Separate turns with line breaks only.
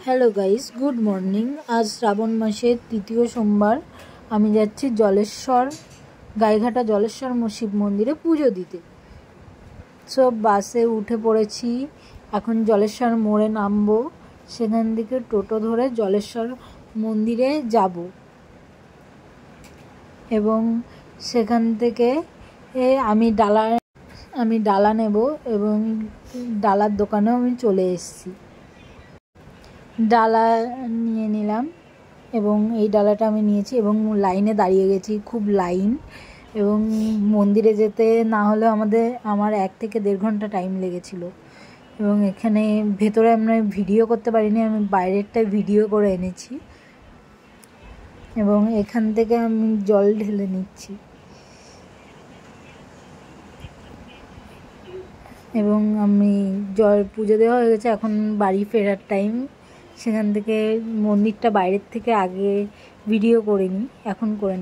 Hello guys, good morning. আজ শ্রাবণ মাসের তৃতীয় সোমবার। আমি যাচ্ছি জলেশ্বর, গাইঘাটা জলেশ্বর শিব মন্দিরে পুজো দিতে। সব বাসে উঠে পড়েছি। এখন জলেশ্বর মোড়ে নামবো, সেখান থেকে টোটো ধরে জলেশ্বর মন্দিরে যাব এবং সেখান থেকে আমি ডালা নেব এবং ডালার দোকানেও আমি চলে এসেছি। ডালা নিয়ে নিলাম এবং এই ডালাটা আমি নিয়েছি এবং লাইনে দাঁড়িয়ে গেছি, খুব লাইন। এবং মন্দিরে যেতে না হলেও আমার 1 থেকে 1.5 ঘন্টা টাইম লেগেছিল। এবং এখানে ভেতরে আমরা ভিডিও করতে পারিনি, আমি বাইরেরটাই ভিডিও করে এনেছি। এবং এখান থেকে আমি জল ঢেলে নিচ্ছি এবং আমি পুজো দেওয়া হয়ে গেছে। এখন বাড়ি ফেরার টাইম। সেখান থেকে মন্দিরটা বাইরের থেকে আগে ভিডিও করে নিই, এখন করে